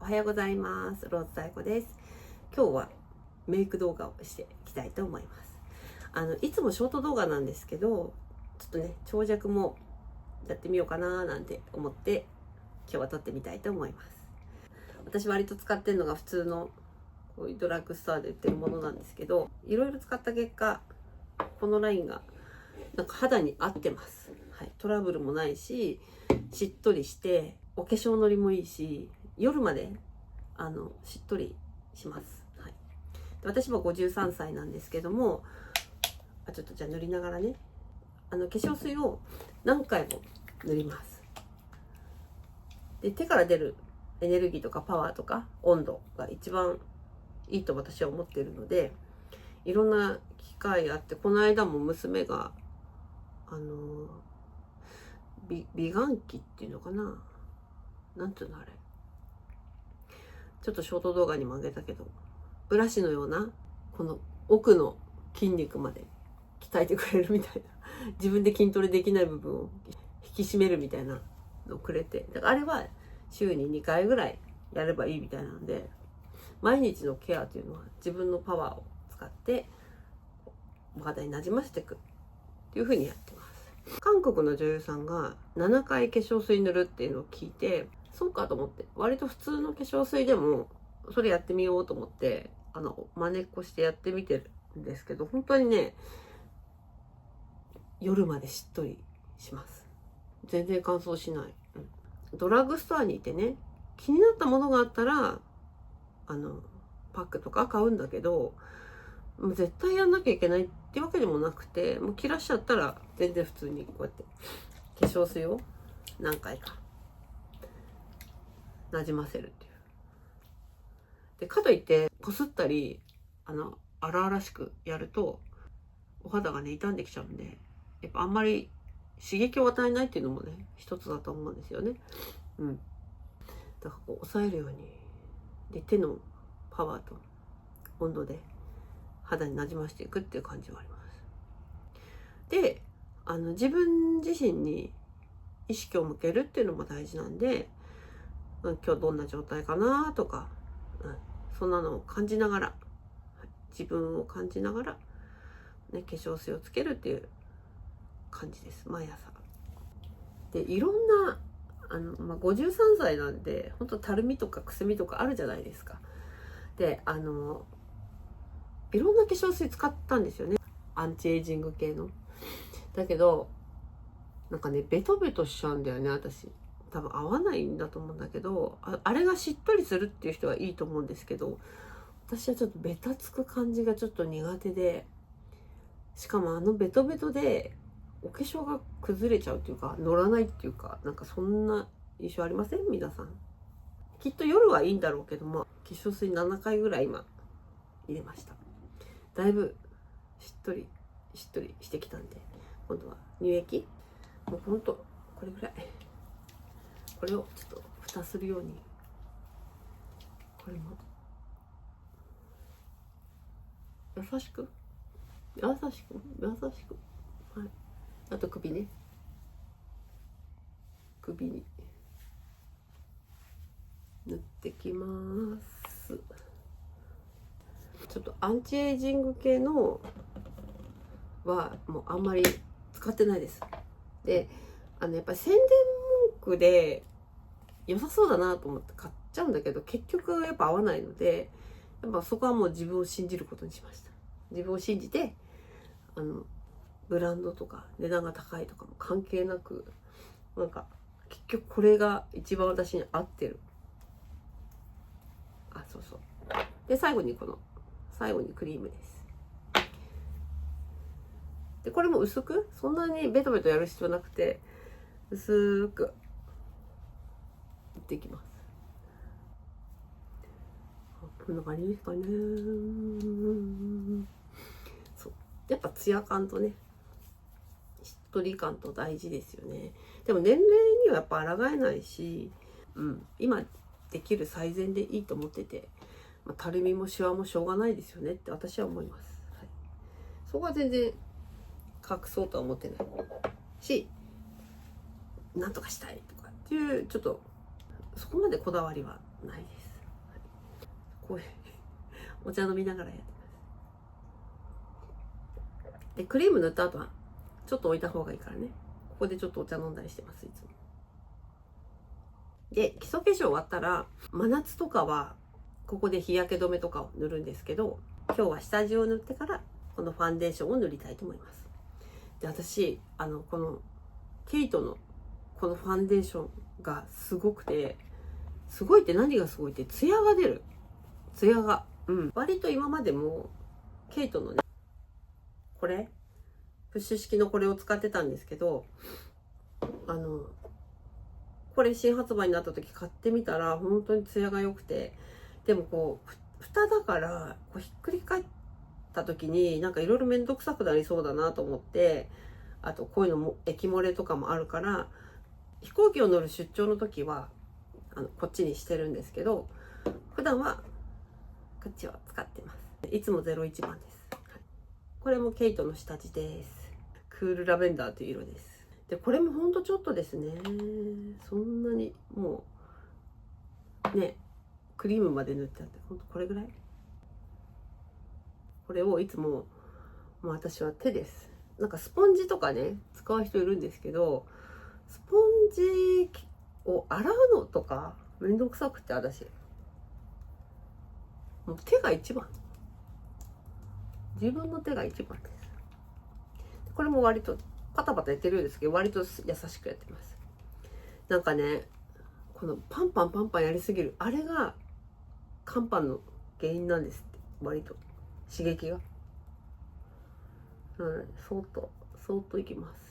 おはようございます。ローズサイコです。今日はメイク動画をしていきたいと思います。いつもショート動画なんですけど、ちょっとね、長尺もやってみようかななんて思って今日は撮ってみたいと思います。私割と使ってるのが普通のこういうドラッグストアで売ってるものなんですけど、いろいろ使った結果、このラインがなんか肌に合ってます。はい、トラブルもないし、しっとりしてお化粧のりもいいし、夜までしっとりします。はい、で私も53歳なんですけども、ちょっとじゃあ塗りながらね、化粧水を何回も塗ります。で、手から出るエネルギーとかパワーとか温度が一番いいと私は思っているので、いろんな機会あって、この間も娘が美顔器っていうのかな、なんていうのあれ、ちょっとショート動画にもあげたけど、ブラシのようなこの奥の筋肉まで鍛えてくれるみたいな、自分で筋トレできない部分を引き締めるみたいなのをくれて、だからあれは週に2回ぐらいやればいいみたいなので、毎日のケアというのは自分のパワーを使ってお肌になじませていくっていう風にやってます。韓国の女優さんが7回化粧水塗るっていうのを聞いて、そうかと思って、割と普通の化粧水でもそれやってみようと思って真似っこしてやってみてるんですけど、本当にね、夜までしっとりします。全然乾燥しない。ドラッグストアにいてね、気になったものがあったらパックとか買うんだけど、もう絶対やんなきゃいけないってわけでもなくて、もう切らしちゃったら全然普通にこうやって化粧水を何回かなじませるっていう。で、かといってこすったり荒々しくやるとお肌がね傷んできちゃうんで、やっぱあんまり刺激を与えないっていうのもね一つだと思うんですよね。だからこう抑えるようにで、手のパワーと温度で肌になじましていくっていう感じはあります。で、自分自身に意識を向けるっていうのも大事なんで、今日どんな状態かなとか、そんなのを感じながら、自分を感じながら、ね、化粧水をつけるっていう感じです、毎朝。で、いろんな53歳なんで本当たるみとかくすみとかあるじゃないですか。で、いろんな化粧水使ったんですよね、アンチエイジング系の。だけどなんかね、ベトベトしちゃうんだよね、私。多分合わないんだと思うんだけど、あれがしっとりするっていう人はいいと思うんですけど、私はちょっとベタつく感じがちょっと苦手で、しかもベトベトでお化粧が崩れちゃうっていうか、乗らないっていうか、なんかそんな印象ありません？皆さん。きっと夜はいいんだろうけども、化粧水7回ぐらい今入れました。だいぶしっとりしてきたんで、今度は乳液、もうほんとこれぐらい、これをちょっと蓋するように、これも優しく優しく、はい。あと首ね、首に塗ってきます。ちょっとアンチエイジング系のはもうあんまり使ってないです。で、やっぱり宣伝文句で良さそうだなと思って買っちゃうんだけど、結局やっぱ合わないので、やっぱそこはもう自分を信じることにしました。自分を信じて、ブランドとか値段が高いとかも関係なく、なんか結局これが一番私に合ってる。そうそう。で、最後にクリームです。で、これも薄く、そんなにベトベトやる必要なくて、薄くいっていきます。こんな感じですかね。そう。やっぱツヤ感とね、しっとり感と大事ですよね。でも年齢にはやっぱ抗えないし、今できる最善でいいと思ってて、たるみもシワもしょうがないですよねって私は思います。はい、そこは全然隠そうとは思ってないし、なんとかしたいとかっていうちょっとそこまでこだわりはないです。こういうお茶飲みながらやってます。でクリーム塗った後はちょっと置いた方がいいからね、ここでちょっとお茶飲んだりしてます、いつも。で基礎化粧終わったら、真夏とかはここで日焼け止めとかを塗るんですけど、今日は下地を塗ってからこのファンデーションを塗りたいと思います。で私このケイトのこのファンデーションがすごくて、すごいって何がすごいって、ツヤが出る。ツヤが、割と今までもケイトのね、これプッシュ式のこれを使ってたんですけど、これ新発売になった時買ってみたら本当にツヤが良くて、でもこう蓋だからこうひっくり返った時になんかいろいろめんどくさくなりそうだなと思って、あとこういうのも液漏れとかもあるから、飛行機を乗る出張の時はこっちにしてるんですけど、普段はこっちを使ってます。いつも01番です。これもケイトの下地です。クールラベンダーという色です。でこれもほんとちょっとですね、そんなにもうね、クリームまで塗ってあって、ほんとこれぐらい。これをいつも、もう私は手です。なんかスポンジとかね使う人いるんですけど、スポンジを洗うのとかめんどくさくて、私もう手が一番、自分の手が一番です。これも割とパタパタやってるようですけど、割と優しくやってます。なんかね、このパンパンパンパンやりすぎる、あれが肝斑の原因なんですって。割と刺激が、そーっといきます。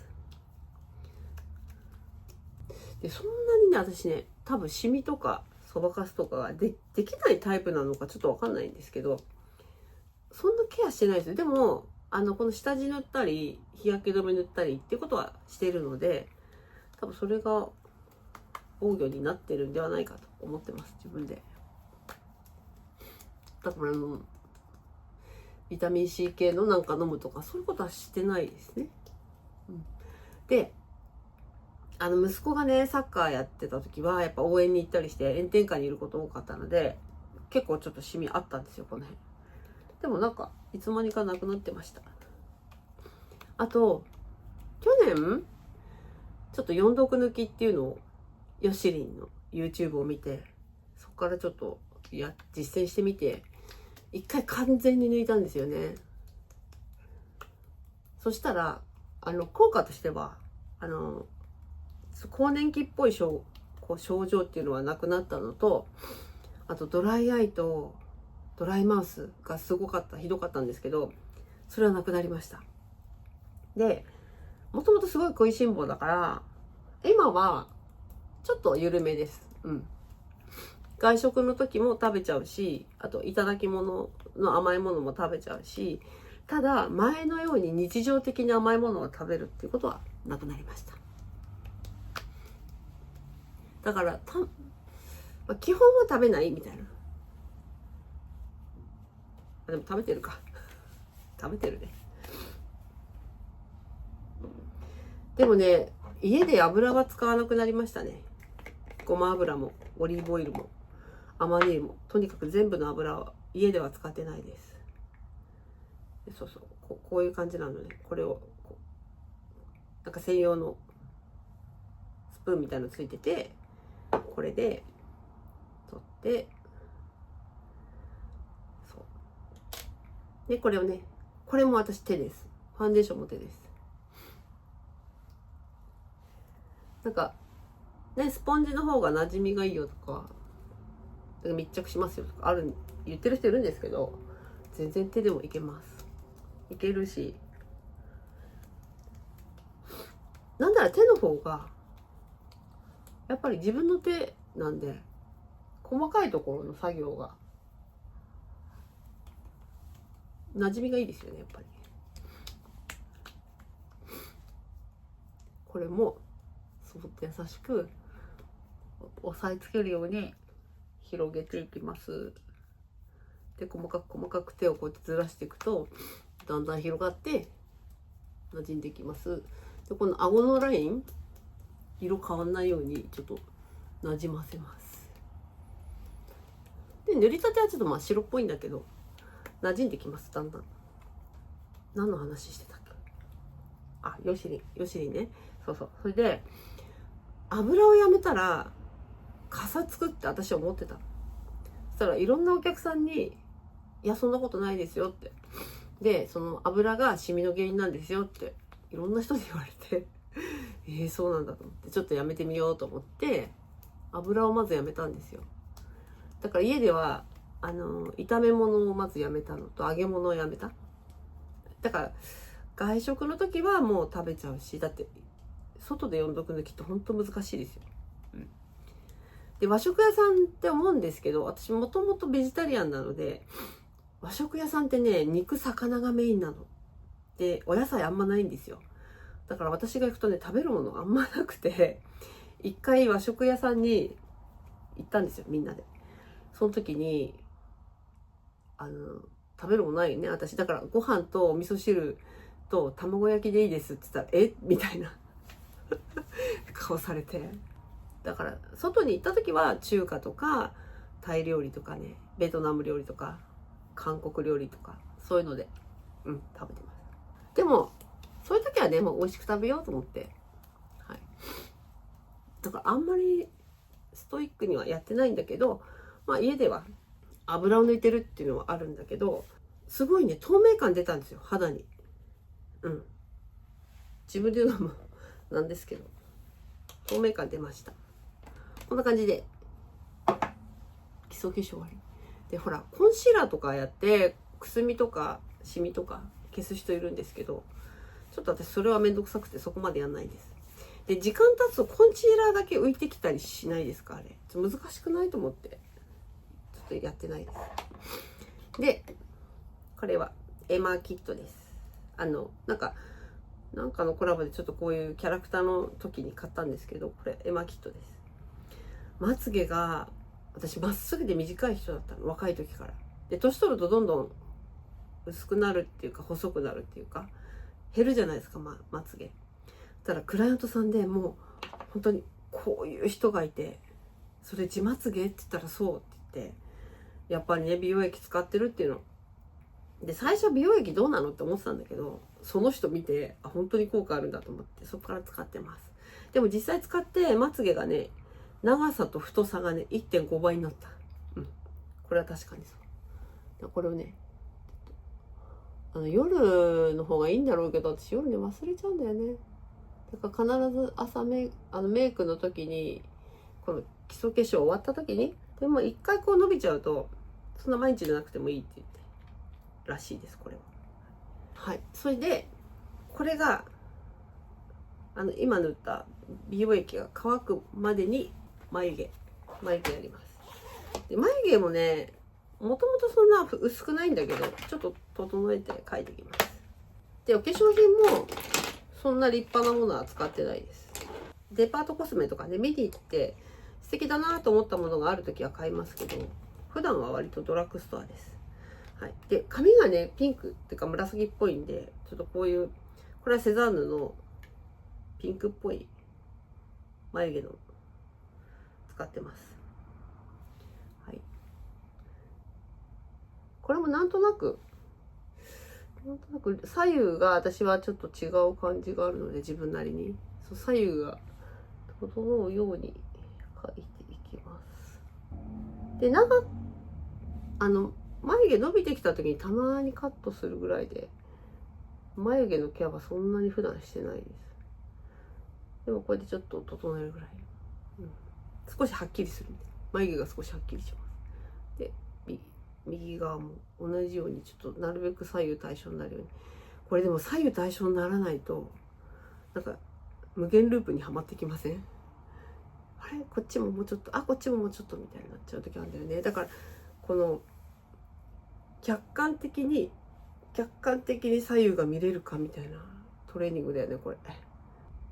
でそんなにね、私ね、多分シミとかそばかすとかができないタイプなのかちょっとわかんないんですけど、そんなケアしてないですよ。でもこの下地塗ったり日焼け止め塗ったりっていうことはしてるので、多分それが防御になってるんではないかと思ってます、自分で。だからビタミン C 系のなんか飲むとかそういうことはしてないですね。で息子がねサッカーやってた時はやっぱ応援に行ったりして炎天下にいること多かったので、結構ちょっとシミあったんですよ、この辺。でもなんかいつの間にかなくなってました。あと去年ちょっと4毒抜きっていうのをヨシリンの YouTube を見て、そこからちょっと実践してみて、一回完全に抜いたんですよね。そしたら効果としては更年期っぽい症状っていうのはなくなったのと、あとドライアイとドライマウスがひどかったんですけど、それはなくなりました。でもともとすごい食いしん坊だから今はちょっと緩めです。外食の時も食べちゃうし、あといただき物の甘いものも食べちゃうし、ただ前のように日常的に甘いものを食べるっていうことはなくなりました。だから基本は食べないみたいな。でも食べてるか食べてるね。でもね、家で油は使わなくなりましたね。ごま油もオリーブオイルも甘ネギも、とにかく全部の油は家では使ってないです。そうこういう感じなので、これをなんか専用のスプーンみたいなのついてて、これで取ってでこれをね、これも私手です。ファンデーションも手です。なんかね、スポンジの方が馴染みがいいよとか密着しますよとか言ってる人いるんですけど、全然手でもいけます。いけるし、なんなら手の方がやっぱり自分の手なんで、細かいところの作業が馴染みがいいですよね、やっぱり。これもそっと優しく押さえつけるように広げていきます。で細かく手をこうやってずらしていくとだんだん広がって馴染んできます。でこの顎のライン色変わんないようにちょっと馴染ませます。で塗りたてはちょっと白っぽいんだけど馴染んできます。だんだん。何の話してたっけ。あ、ヨシリンね。そうそう。それで油をやめたら傘つくって私は思ってた。そしたらいろんなお客さんにいやそんなことないですよって、でその油がシミの原因なんですよっていろんな人に言われてそうなんだと思ってちょっとやめてみようと思って油をまずやめたんですよ。だから家では炒め物をまずやめたのと揚げ物をやめた。だから外食の時はもう食べちゃうし、だって外で読んどくのきって本当難しいですよ。で和食屋さんって思うんですけど、私もともとベジタリアンなので、和食屋さんってね肉魚がメインなのでお野菜あんまないんですよ。だから私が行くとね食べるものあんまなくて、一回和食屋さんに行ったんですよ、みんなで。その時に食べるものないよね私。だからご飯とお味噌汁と卵焼きでいいですって言ったらみたいな顔されて。だから外に行った時は中華とかタイ料理とかね、ベトナム料理とか韓国料理とかそういうので食べてます。でもそういう時はねもう美味しく食べようと思って、はい、だからあんまりストイックにはやってないんだけど、家では油を抜いてるっていうのはあるんだけど、すごいね透明感出たんですよ肌に。自分で言うのもなんですけど透明感出ました。こんな感じで基礎化粧終わりで、ほらコンシーラーとかやってくすみとかシミとか消す人いるんですけど、ちょっと私それはめんどくさくてそこまでやんないです。で時間経つとコンシーラーだけ浮いてきたりしないですか？あれちょっと難しくないと思ってちょっとやってないです。でこれはエマーキットです。なんかのコラボでちょっとこういうキャラクターの時に買ったんですけど、これエマーキットです。まつげが私まっすぐで短い人だったの、若い時から。で年取るとどんどん薄くなるっていうか細くなるっていうか減るじゃないですか、まつげ。ただクライアントさんでもう本当にこういう人がいて、それ自まつげって言ったらそうって言って、やっぱりね美容液使ってるっていうので、最初美容液どうなのって思ってたんだけど、その人見て本当に効果あるんだと思ってそこから使ってます。でも実際使ってまつげがね長さと太さがね 1.5 倍になった。これは確かにそう。これをね夜の方がいいんだろうけど、私夜ね忘れちゃうんだよね。だから必ず朝メイクの時にこの基礎化粧終わった時にでも一回こう伸びちゃうとそんな毎日じゃなくてもいいって言ってらしいです、これは。はい。それでこれが今塗った美容液が乾くまでに眉毛やります。で眉毛もねもともとそんな薄くないんだけどちょっと整えて描いていきます。でお化粧品もそんな立派なものは使ってないです。デパートコスメとかね見に行って素敵だなと思ったものがある時は買いますけど、普段は割とドラッグストアです。はい、で髪がねピンクっていうか紫っぽいんで、ちょっとこういうこれはセザーヌのピンクっぽい眉毛の使ってます。はい、これもなんとなく左右が私はちょっと違う感じがあるので、自分なりにそう左右が整うように描いていきます。で眉毛伸びてきた時にたまにカットするぐらいで、眉毛のケアはそんなに普段してないです。でもこれでちょっと整えるぐらい、少しはっきりするんで眉毛が少しはっきりします。で右側も同じようにちょっとなるべく左右対称になるように。これでも左右対称にならないとなんか無限ループにはまってきません？あれこっちももうちょっとこっちももうちょっとみたいになっちゃう時あるんだよね。だからこの客観的に左右が見れるかみたいなトレーニングだよねこれ。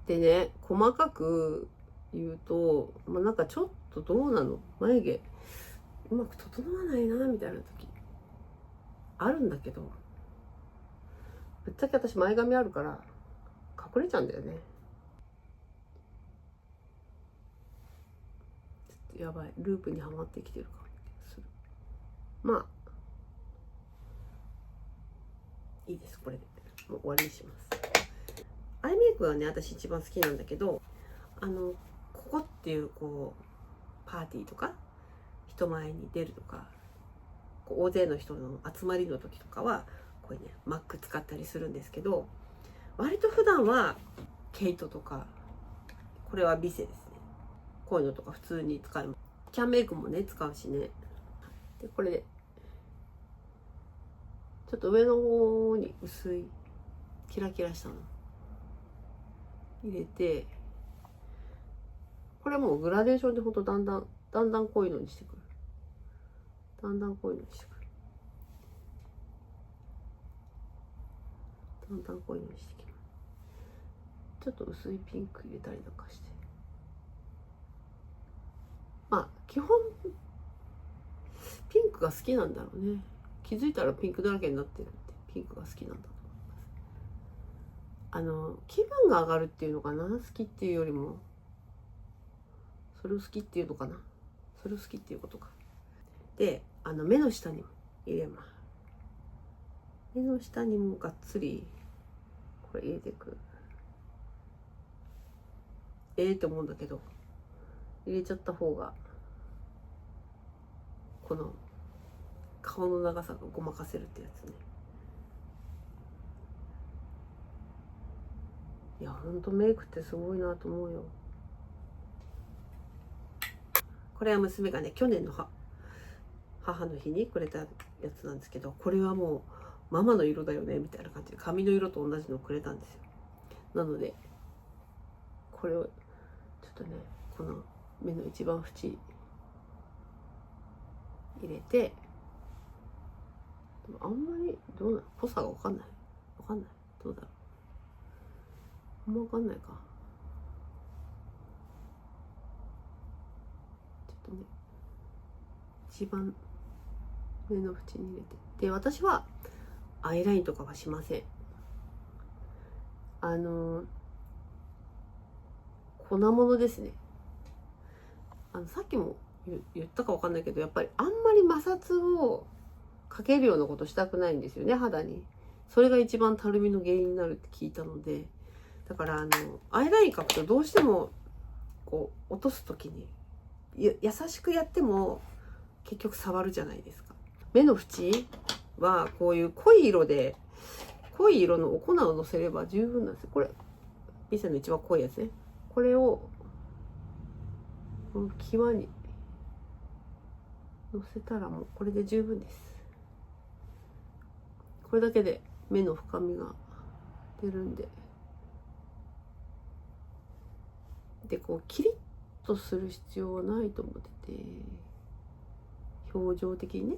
でね細かく言うと、なんかちょっとどうなの眉毛うまく整わないなみたいな時あるんだけど、ぶっちゃけ私前髪あるから隠れちゃうんだよね。ちょっとやばいループにはまってきてるかもする。まあいいです。これでもう終わりにします。アイメイクはね、私一番好きなんだけど、ここっていうこうパーティーとか人前に出るとか、こう大勢の人の集まりの時とかはこういうねマック使ったりするんですけど、割と普段はケイトとか、これはビセですね、こういうのとか普通に使います。キャンメイクもね使うしね。でこれでちょっと上の方に薄いキラキラしたの入れて、これもうグラデーションでほんとだんだんこういうのにしてくる。だんだんこういうのにしてくる。だんだんこういうのにしてきます。ちょっと薄いピンク入れたりなんかして。まあ基本ピンクが好きなんだろうね。気づいたらピンクだらけになってるって、ピンクが好きなんだと思います。気分が上がるっていうのかな、好きっていうよりも、それを好きっていうのかな、それを好きっていうことか。で目の下にも入れます。目の下にもがっつりこれ入れていく。って思うんだけど、入れちゃった方がこの顔の長さがごまかせるってやつね。いやほんとメイクってすごいなと思うよ。これは娘がね去年の母の日にくれたやつなんですけど、これはもうママの色だよねみたいな感じで髪の色と同じのをくれたんですよ。なのでこれをちょっとね、この目の一番縁入れて、でもあんまりどうなの、濃さが分かんないどうだろう、あんま分かんないか。ちょっとね一番目の縁に入れて、で私はアイラインとかはしません。粉物ですね。さっきも言ったか分かんないけど、やっぱりあんまり摩擦をかけるようなことしたくないんですよね、肌に。それが一番たるみの原因になるって聞いたので、だからアイライン描くとどうしてもこう落とす時に優しくやっても結局触るじゃないですか。目の縁はこういう濃い色のお粉をのせれば十分なんですよ。これビセの一番濃いやつね。これをこの際にのせたらもうこれで十分です。これだけで目の深みが出るんで。でこうキリッとする必要はないと思ってて、表情的にね、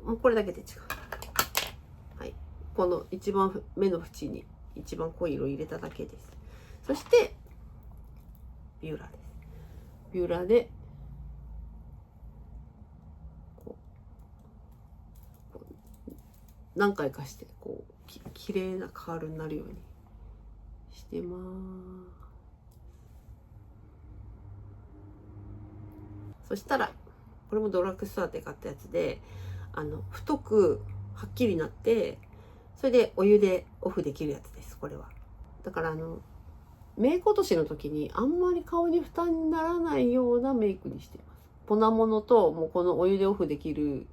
もうこれだけで違う。はい、この一番目の縁に一番濃い色入れただけです。そしてビューラーです。ビューラーで何回かしてこうきれいなカールになるようにしてます。そしたらこれもドラッグストアで買ったやつで、太くはっきりなって、それでお湯でオフできるやつです。これはだからメイク落としの時にあんまり顔に負担にならないようなメイクにしています。粉物ともうこのお湯でオフできる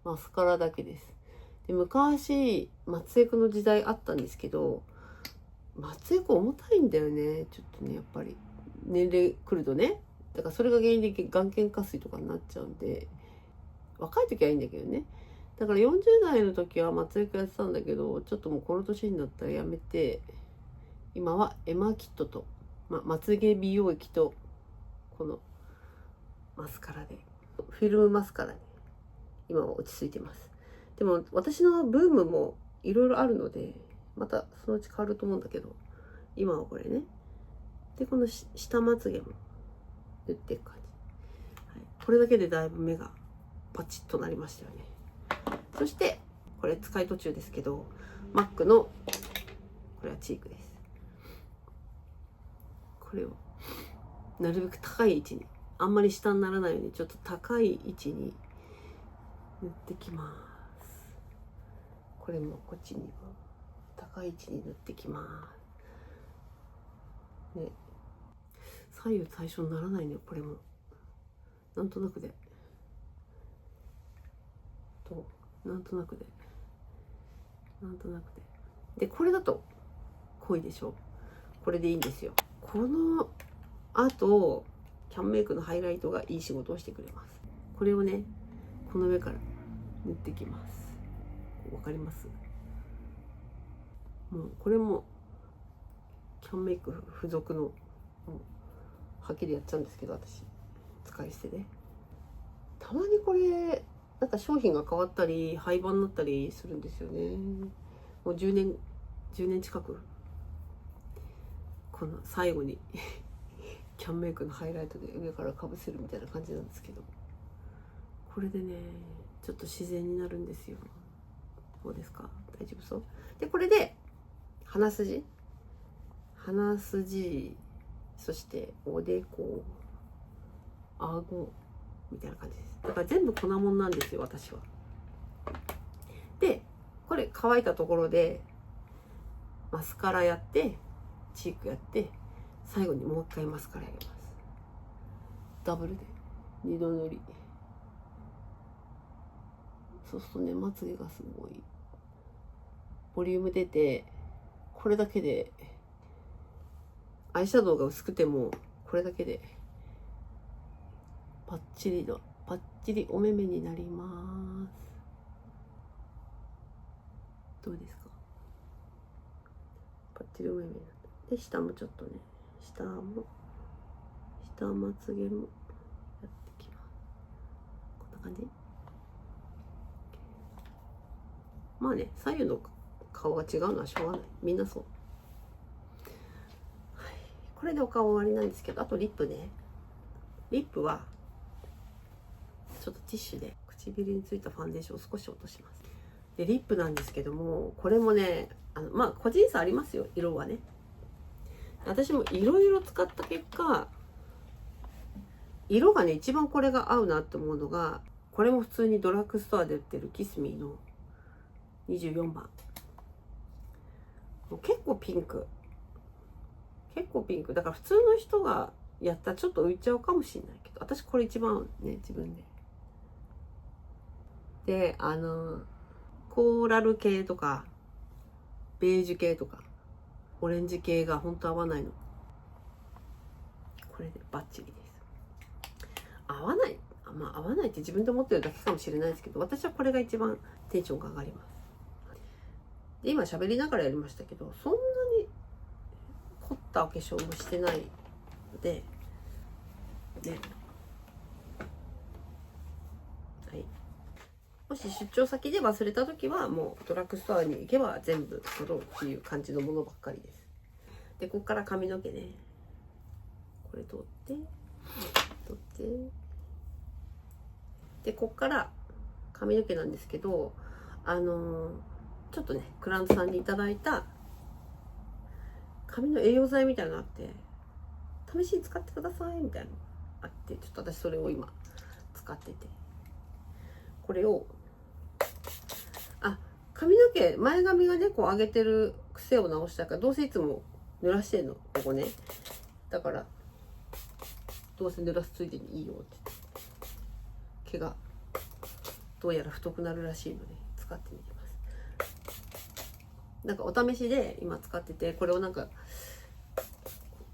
マスカラだけです。で昔松江区の時代あったんですけど、松江区重たいんだよね、ちょっとね、やっぱり年齢くるとね。だからそれが原因で眼瞼下垂とかになっちゃうんで、若い時はいいんだけどね。だから40代の時は松江区やってたんだけど、ちょっともうこの年になったらやめて、今はエマーキットと、まつげ美容液とこのマスカラで、フィルムマスカラに今は落ち着いてます。でも私のブームもいろいろあるので、またそのうち変わると思うんだけど、今はこれね。でこの下まつげも塗っていく感じ、はい、これだけでだいぶ目がパチッとなりましたよね。そしてこれ使い途中ですけど、マックのこれはチークです。これをなるべく高い位置にあんまり下にならないようにちょっと高い位置に塗ってきます。これもこっちにも高い位置に塗ってきますね。左右対称にならないね、これもなんとなくでなんとなくでで、これだと濃いでしょ。これでいいんですよ。このあとキャンメイクのハイライトがいい仕事をしてくれます。これをね、この上から塗ってきます。わかります？もうこれもキャンメイク付属のはっきりやっちゃうんですけど、私使い捨てでたまにこれなんか商品が変わったり廃盤になったりするんですよね。もう10年近くこの最後にキャンメイクのハイライトで上からかぶせるみたいな感じなんですけど、これでねちょっと自然になるんですよ。どうですか？大丈夫そう？でこれで鼻筋、そしておでこ、顎みたいな感じです。だから全部粉もんなんですよ、私は。でこれ乾いたところでマスカラやってチークやって最後にもう一回マスカラやります。ダブルで2度塗り。そうするとね、まつげがすごいボリューム出て、これだけでアイシャドウが薄くてもこれだけでパッチリお目目になります。どうですか？パッチリお目目になった。で下もちょっとね、下まつげもやってきます。こんな感じ。まあね、左右の顔が違うのはしょうがない。みんなそう。はい、これでお顔終わりなんですけど、あとリップね。リップはちょっとティッシュで唇についたファンデーションを少し落とします。でリップなんですけども、これもね、まあ個人差ありますよ、色はね。私もいろいろ使った結果、色がね一番これが合うなって思うのが、これも普通にドラッグストアで売ってるキスミーの24番。もう結構ピンクだから普通の人がやったらちょっと浮いちゃうかもしれないけど、私これ一番ね、自分でコーラル系とかベージュ系とかオレンジ系が本当合わないの。これでバッチリです。合わないって自分で思ってるだけかもしれないですけど、私はこれが一番テンションが上がります。で今喋りながらやりましたけど、そんなに凝ったお化粧もしてないのでね。はい、もし出張先で忘れた時はもうドラッグストアに行けば全部揃うっていう感じのものばっかりです。でここから髪の毛ね、これ取ってでこっから髪の毛なんですけど、ちょっとねクライアントさんにいただいた髪の栄養剤みたいなのがあって、試しに使ってくださいみたいなのがあって、ちょっと私それを今使ってて、これを髪の毛前髪がねこう上げてる癖を直したから、どうせいつも濡らしてんのここね、だからどうせ濡らすついでにいいよって言って、毛がどうやら太くなるらしいので使ってみてます。なんかお試しで今使ってて、これをなんか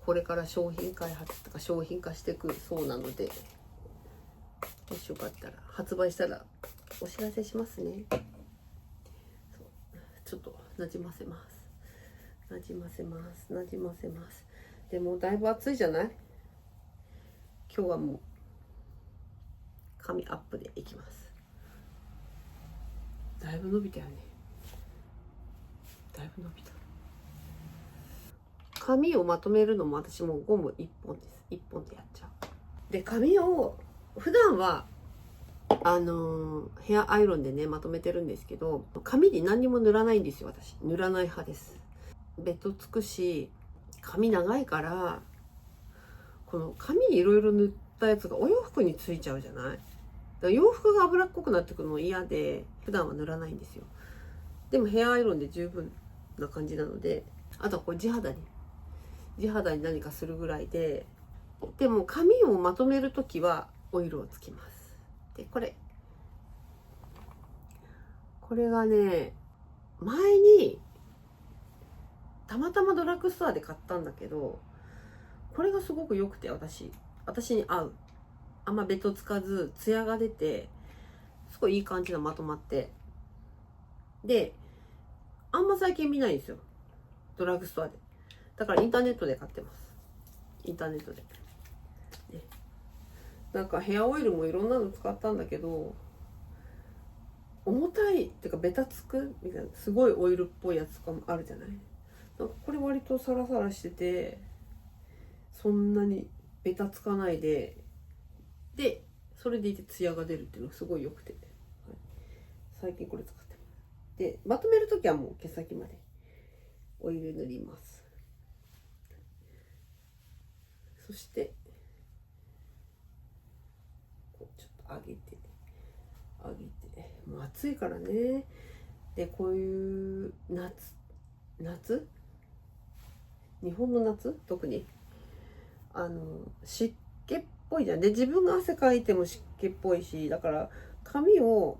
これから商品開発とか商品化していくそうなので、もしよかったら発売したらお知らせしますね。ちょっとなじませます。でもだいぶ暑いじゃない？今日はもう髪アップでいきます。だいぶ伸びたよね。だいぶ伸びた。髪をまとめるのも私もゴム1本です。1本でやっちゃう。で髪を普段はヘアアイロンでねまとめてるんですけど、髪に何にも塗らないんですよ。私塗らない派です。ベトつくし髪長いから、この髪にいろいろ塗っったやつがお洋服についちゃうじゃない。だから洋服が脂っこくなってくるの嫌で普段は塗らないんですよ。でもヘアアイロンで十分な感じなので、あとはこれ地肌に何かするぐらいで。でも髪をまとめるときはオイルをつきます。でこれがね、前にたまたまドラッグストアで買ったんだけど、これがすごく良くて、私に合う。あんまベトつかずツヤが出て、すごいいい感じのまとまって、であんま最近見ないんですよ、ドラッグストアで。だからインターネットで買ってます。インターネットで、ね、なんかヘアオイルもいろんなの使ったんだけど、重たいっていうかベタつくみたいな、すごいオイルっぽいやつとかもあるじゃない。なんかこれ割とサラサラしてて、そんなにベタつかないで、それでいてツヤが出るっていうのがすごい良くて、はい、最近これ使ってます。でまとめるときはもう毛先までオイル塗ります。そしてこうちょっと上げて、もう暑いからね。でこういう夏、日本の夏特に湿気っぽいじゃん。で自分が汗かいても湿気っぽいし、だから髪を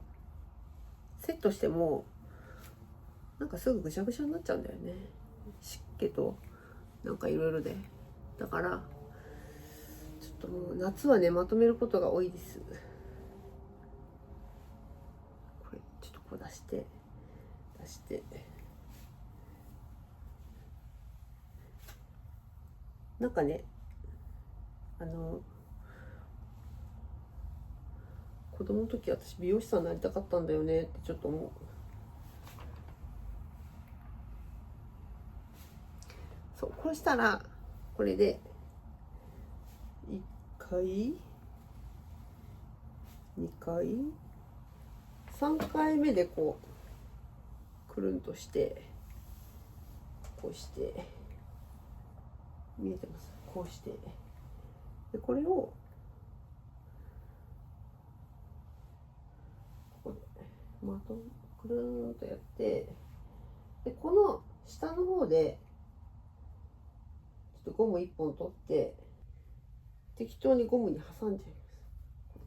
セットしてもなんかすぐぐしゃぐしゃになっちゃうんだよね、湿気となんかいろいろで。だからちょっともう夏はねまとめることが多いです。これちょっとこう出してなんかね、子供の時私美容師さんになりたかったんだよねってちょっと思う。そうこうしたらこれで1回2回3回目でこうくるんとしてこうして見えてます。こうしてでこれをここでくるんとやって、でこの下の方でちょっとゴム1本取って適当にゴムに挟んじゃいます。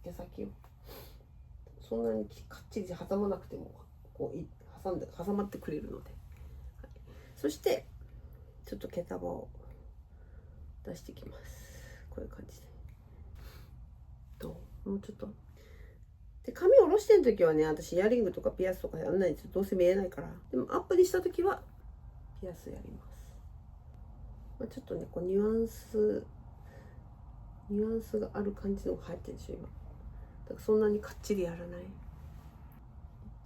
毛先をそんなにかっちり挟まなくてもこう挟まってくれるので、はい、そしてちょっと毛束を出していきます。こういう感じでもうちょっとで、髪を下ろしてる時はね、私イヤリングとかピアスとかやらないんですよ。どうせ見えないから。でもアップにした時はピアスやります。ちょっとねこうニュアンスがある感じのが入ってるでしょ今。だからそんなにかっちりやらない。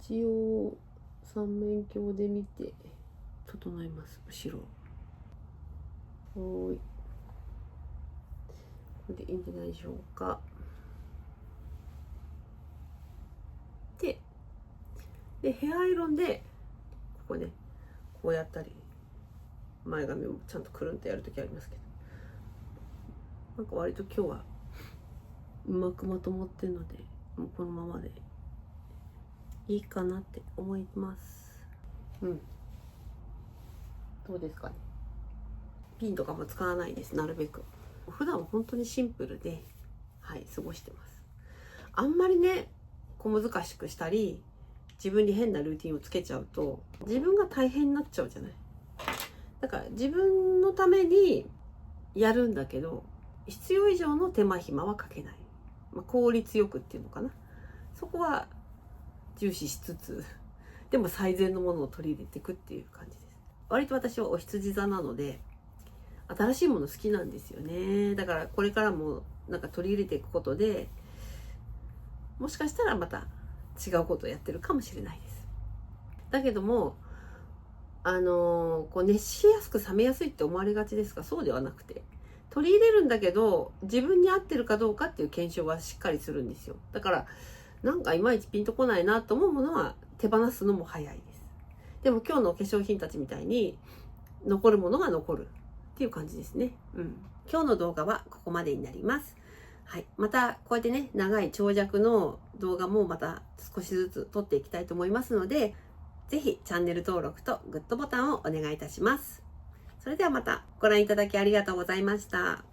一応三面鏡で見て整えます。後ろこれでいいんじゃないでしょうか。でヘアアイロンでここねこうやったり、前髪をちゃんとくるんとやるときありますけど、なんか割と今日はうまくまとまってるので、もうこのままでいいかなって思います。どうですかね。ピンとかも使わないです。なるべく普段は本当にシンプルで過ごしてます。あんまりね小難しくしたり自分に変なルーティンをつけちゃうと自分が大変になっちゃうじゃない。だから自分のためにやるんだけど必要以上の手間暇はかけない、効率よくっていうのかな、そこは重視しつつ、でも最善のものを取り入れていくっていう感じです。割と私はお羊座なので新しいもの好きなんですよね。だからこれからもなんか取り入れていくことでもしかしたらまた違うことをやってるかもしれないです。だけどもこう熱しやすく冷めやすいって思われがちですが、そうではなくて取り入れるんだけど自分に合ってるかどうかっていう検証はしっかりするんですよ。だからなんかいまいちピンとこないなと思うものは手放すのも早いです。でも今日の化粧品たちみたいに残るものが残るっていう感じですね。今日の動画はここまでになります。はい。また、こうやってね、長い長尺の動画もまた少しずつ撮っていきたいと思いますので、ぜひチャンネル登録とグッドボタンをお願いいたします。それではまたご覧いただきありがとうございました。